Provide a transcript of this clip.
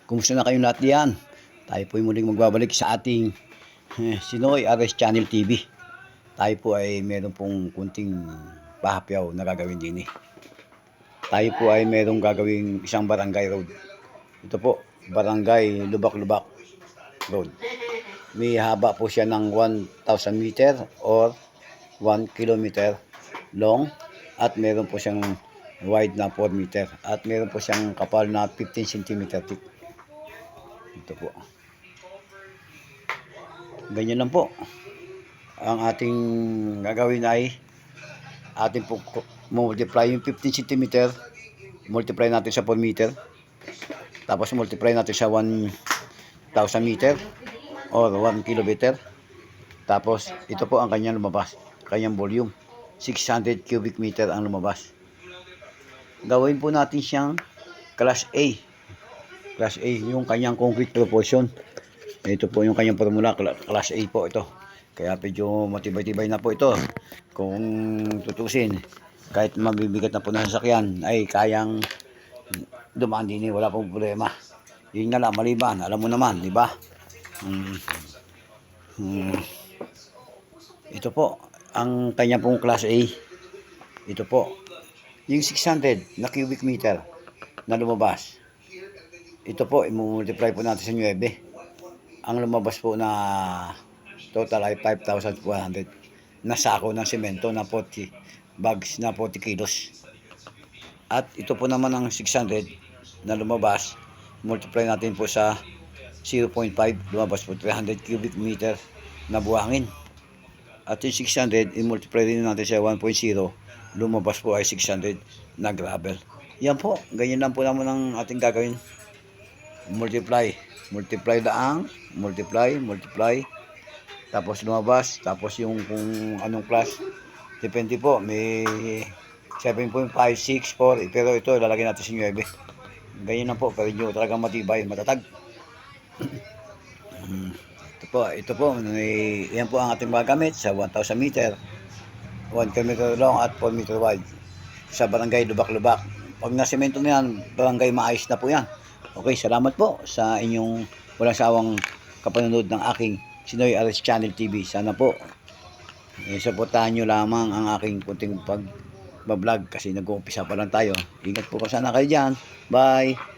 Kumusta na kayong lahat diyan? Tayo po ay muling magbabalik sa ating Sinoy Ares Channel TV. Tayo po ay meron pong kunting pahapyaw na gagawin din eh. Tayo po ay merong gagawing isang barangay road. Ito po, barangay Lubak-Lubak Road. May haba po siya ng 1,000 meter or 1 kilometer long at meron po siyang wide na 4 meter at meron po siyang kapal na 15 cm thick. Ito po. Ganyan lang po. Ang ating gagawin ay ating po multiply yung 15 cm, multiply natin sa 4 meter. Tapos multiply natin sa 1,000 meter or 1 kilometer. Tapos ito po ang kanyang lumabas, kanyang volume. 600 cubic meter ang lumabas. Gawin po natin siyang class A. Class A yung kanyang concrete proportion. Ito po yung kanyang formula, class A po ito. Kaya medyo matibay-tibay na po ito. Kung tutusin, kahit mabibigat na po na sasakyan, ay kayang dumaan din, wala pong problema. Yun nga lang, maliban, alam mo naman, di ba? Ito po, ang kanya pong class A. Ito po, yung 600 na cubic meter na lumabas. Ito po, i-multiply po natin sa 9. Ang lumabas po na total ay 5,400 na sako ng semento na 40 bags na 40 kilos. At ito po naman ang 600 na lumabas, multiply natin po sa 0.5, lumabas po 300 cubic meter na buhangin. At yung 600, i-multiply din natin sa 1.0, lumabas po ay 600 na gravel. Yan po, ganyan lang po naman ang ating gagawin. Multiply lang, multiply. Tapos lumabas, tapos yung kung anong class, depende po, may 7.5, 6, 4, pero ito lalagyan natin sa 9. Ganyan lang po, pero nyo talagang matibay, matatag. Ito po, yan po ang ating magamit sa 1,000 meter, 1 km long at 4 meter wide sa barangay Lubak-Lubak. Pag nasemento na yan, barangay maayos na po yan. Okay, salamat po sa inyong walang sawang kapanonood ng aking Sinoy Ares Channel TV. Sana po supportahan nyo lamang ang aking kunting pag-vlog kasi nag-uumpisa pa lang tayo. Ingat po ka sana kayo dyan. Bye!